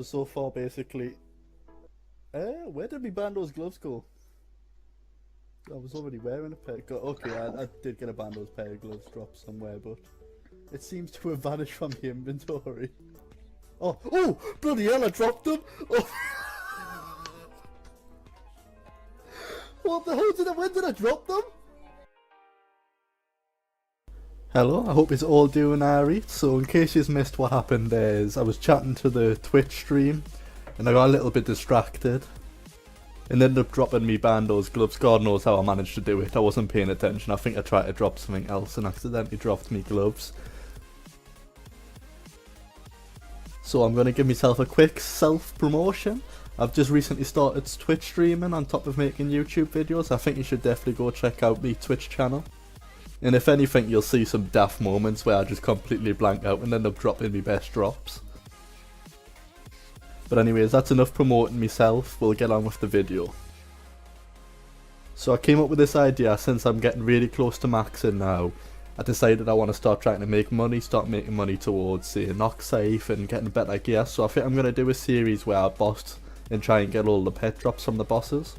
So far basically, where did me Bando's gloves go? I was already wearing a pair. Okay, I did get a Bando's pair of gloves dropped somewhere, but it seems to have vanished from the inventory. Oh, bloody hell! I dropped them. Oh. What the hell when did I drop them? Hello, I hope it's all doing alright. So in case you've missed what happened there is I was chatting to the Twitch stream and I got a little bit distracted and ended up dropping me Bando's gloves. God knows how I managed to do it. I wasn't paying attention. I think I tried to drop something else and accidentally dropped me gloves. So I'm going to give myself a quick self-promotion. I've just recently started Twitch streaming on top of making YouTube videos. I think you should definitely go check out my Twitch channel. And if anything, you'll see some daft moments where I just completely blank out and end up dropping my best drops. But anyways, that's enough promoting myself. We'll get on with the video. So I came up with this idea since I'm getting really close to maxing now. I decided I want to start trying to make money, start making money towards say knock safe and getting better gear. So I think I'm going to do a series where I boss and try and get all the pet drops from the bosses.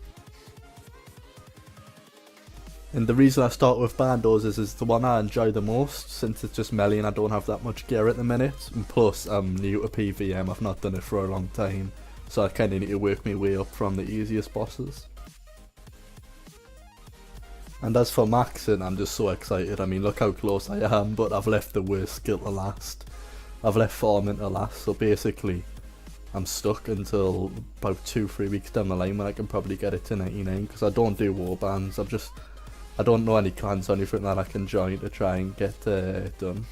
And the reason I start with Bando's is the one I enjoy the most, since it's just melee and I don't have that much gear at the minute. And plus I'm new to PVM, I've not done it for a long time, so I kind of need to work my way up from the easiest bosses. And as for maxing, I'm just so excited. I mean, look how close I am, but I've left the worst skill to last. I've left farming to last, so basically I'm stuck until about 2-3 weeks down the line when I can probably get it to 99, because I don't do warbands. I don't know any clans or anything that I can join to try and get it done.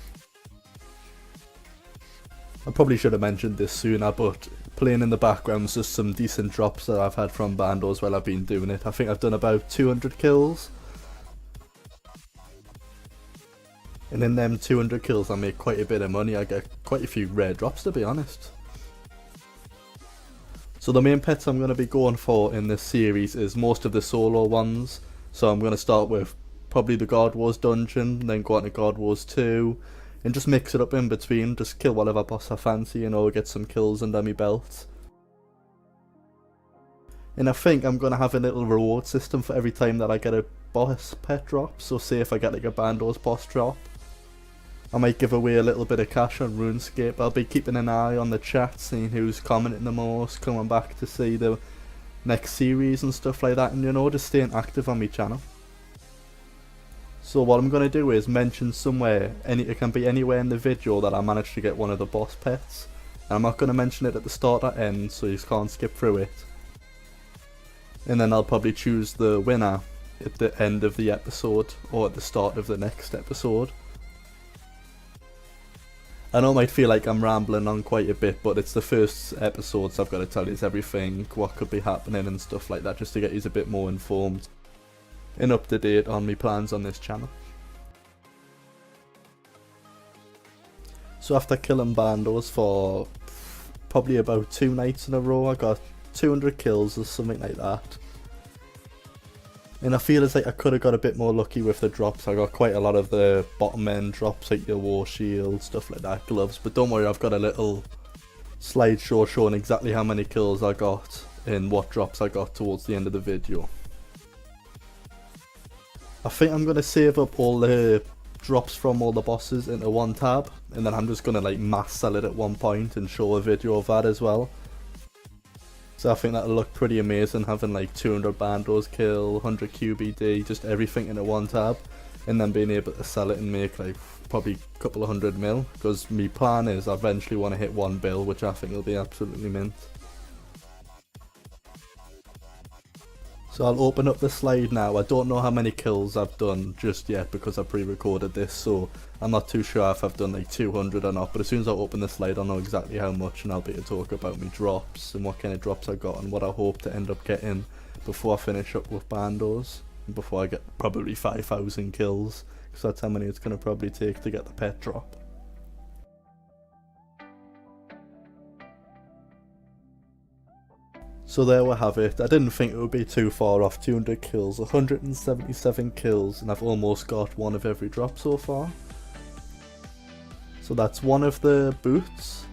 I probably should have mentioned this sooner, but playing in the background is just some decent drops that I've had from Bando's while I've been doing it. I think I've done about 200 kills. And in them 200 kills I make quite a bit of money. I get quite a few rare drops, to be honest. So the main pets I'm going to be going for in this series is most of the solo ones. So I'm going to start with probably the God Wars dungeon, then go on to God Wars 2, and just mix it up in between, just kill whatever boss I fancy, you know, get some kills under my belt. And I think I'm going to have a little reward system for every time that I get a boss pet drop. So say if I get like a Bando's boss drop, I might give away a little bit of cash on Runescape. I'll be keeping an eye on the chat, seeing who's commenting the most, coming back to see the next series and stuff like that, and you know, just staying active on my channel. So what I'm going to do is mention somewhere, it can be anywhere in the video that I managed to get one of the boss pets, and I'm not going to mention it at the start or end so you can't skip through it. And then I'll probably choose the winner at the end of the episode or at the start of the next episode. I know it might feel like I'm rambling on quite a bit, but it's the first episode, so I've got to tell you everything, what could be happening and stuff like that, just to get you a bit more informed and up to date on my plans on this channel. So after killing Bando's for probably about 2 nights in a row, I got 200 kills or something like that. And I feel as like I could have got a bit more lucky with the drops. I got quite a lot of the bottom end drops, like your war shield, stuff like that, gloves. But don't worry, I've got a little slideshow showing exactly how many kills I got and what drops I got towards the end of the video. I think I'm going to save up all the drops from all the bosses into one tab, and then I'm just going to like mass sell it at one point and show a video of that as well. So I think that'll look pretty amazing, having like 200 Bando's kill, 100 QBD, just everything into one tab, and then being able to sell it and make like probably a couple of 100 mil, because my plan is I eventually want to hit 1 bill, which I think will be absolutely mint. So I'll open up the slide now. I don't know how many kills I've done just yet because I pre-recorded this, so I'm not too sure if I've done like 200 or not, but as soon as I open the slide I'll know exactly how much, and I'll be able to talk about my drops and what kind of drops I got and what I hope to end up getting before I finish up with Bando's, and before I get probably 5,000 kills, because that's how many it's going to probably take to get the pet drop. So there we have it. I didn't think it would be too far off. 200 kills, 177 kills, and I've almost got one of every drop so far. So that's one of the boots,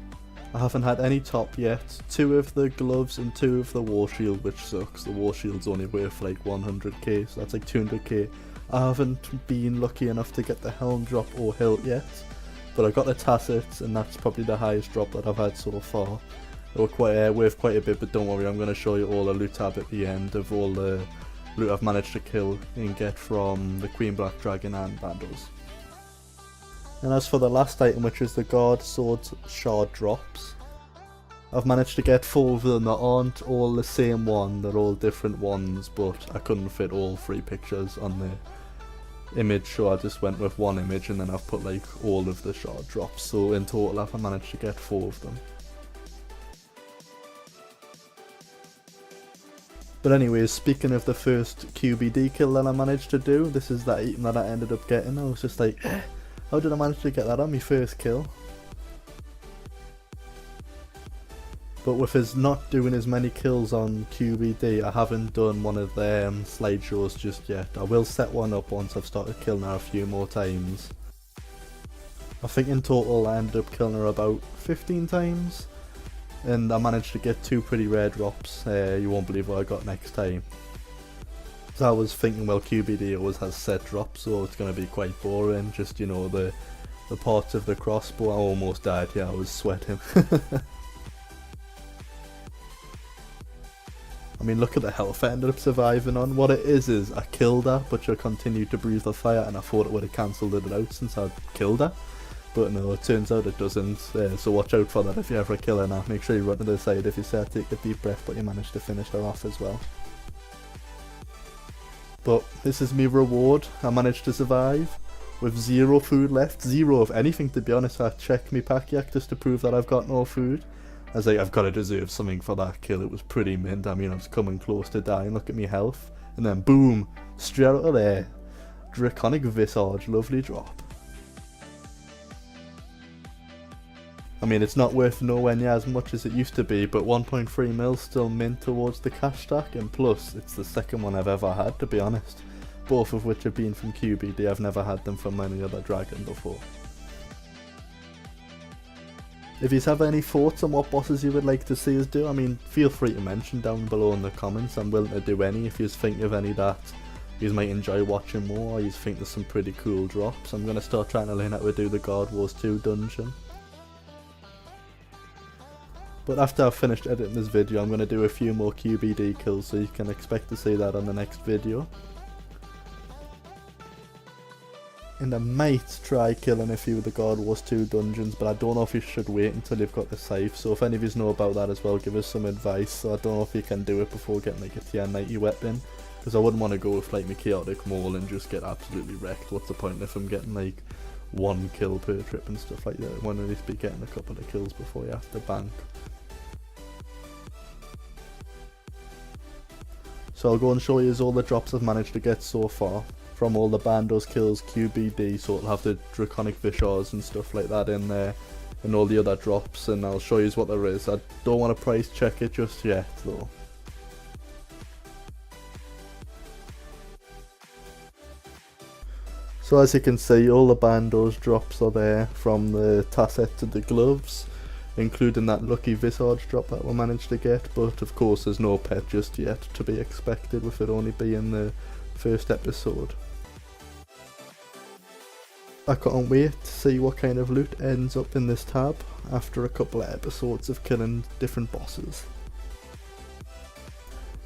I haven't had any top yet. 2 of the gloves and 2 of the war shield, which sucks. The war shield's only worth like 100k, so that's like 200k. I haven't been lucky enough to get the helm drop or hilt yet, but I got the tassets, and that's probably the highest drop that I've had so far. They were worth quite a bit, but don't worry, I'm going to show you all the loot tab at the end of all the loot I've managed to kill and get from the Queen Black Dragon and Bandos. And as for the last item, which is the Guard Sword Shard drops, I've managed to get 4 of them that aren't all the same one, they're all different ones, but I couldn't fit all 3 pictures on the image, so I just went with 1 image and then I've put like all of the shard drops, so in total I've managed to get 4 of them. But anyways, speaking of the first QBD kill that I managed to do, this is that item that I ended up getting. I was just like, how did I manage to get that on my first kill? But with us not doing as many kills on QBD, I haven't done one of them slideshows just yet. I will set one up once I've started killing her a few more times. I think in total I ended up killing her about 15 times. And I managed to get 2 pretty rare drops. You won't believe what I got next time. So I was thinking, well, QBD always has set drops, so it's going to be quite boring. Just, you know, the parts of the crossbow. I almost died, yeah, I was sweating. I mean, look at the health I ended up surviving on. What it is I killed her, but she continued to breathe the fire, and I thought it would have cancelled it out since I'd killed her. But no, it turns out it doesn't, so watch out for that if you ever kill her now. Make sure you run to the side if you say take a deep breath, but you manage to finish her off as well. But this is my reward. I managed to survive with 0 food left, 0 of anything to be honest. I checked my pack yak just to prove that I've got no food. I was like, I've got to deserve something for that kill. It was pretty mint. I mean, I was coming close to dying. Look at me health. And then boom, straight out of there. Draconic Visage, lovely drop. I mean, it's not worth nowhere near as much as it used to be, but 1.3 mil still mint towards the cash stack, and plus, it's the second one I've ever had, to be honest. Both of which have been from QBD, I've never had them from any other dragon before. If you have any thoughts on what bosses you would like to see us do, I mean, feel free to mention down below in the comments. I'm willing to do any if you think of any that you might enjoy watching more, or you think there's some pretty cool drops. I'm going to start trying to learn how to do the God Wars 2 dungeon. But after I've finished editing this video, I'm going to do a few more QBD kills, so you can expect to see that on the next video. And I might try killing a few of the God Wars 2 dungeons, but I don't know if you should wait until you've got the scythe. So if any of you know about that as well, give us some advice. So I don't know if you can do it before getting like a tier 90 weapon, because I wouldn't want to go with like my chaotic maul and just get absolutely wrecked. What's the point if I'm getting like 1 kill per trip and stuff like that? I want to at least be getting a couple of kills before you have to bank. So I'll go and show you all the drops I've managed to get so far from all the Bandos kills, QBD, so it'll have the Draconic Visage and stuff like that in there, and all the other drops, and I'll show you what there is. I don't want to price check it just yet though. So as you can see, all the Bandos drops are there, from the tasset to the gloves, including that lucky Visage drop that we managed to get, but of course there's no pet just yet, to be expected with it only being the first episode. I can't wait to see what kind of loot ends up in this tab after a couple of episodes of killing different bosses.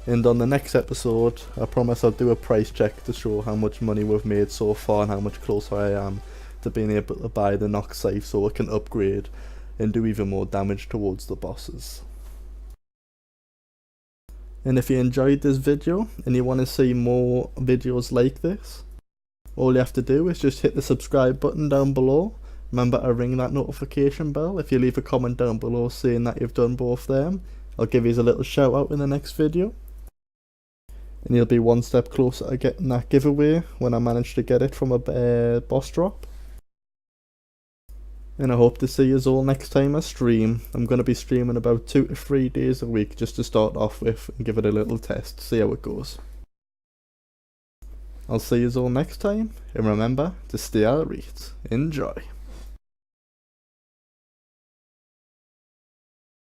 And on the next episode, I promise I'll do a price check to show how much money we've made so far and how much closer I am to being able to buy the Nox scythe so I can upgrade and do even more damage towards the bosses. And if you enjoyed this video and you want to see more videos like this, all you have to do is just hit the subscribe button down below. Remember to ring that notification bell. If you leave a comment down below saying that you've done both them, I'll give you a little shout out in the next video. And you'll be one step closer to getting that giveaway when I manage to get it from a boss drop. And I hope to see you all next time I stream. I'm going to be streaming about 2 to 3 days a week just to start off with and give it a little test, see how it goes. I'll see you all next time, and remember to stay alright. Enjoy.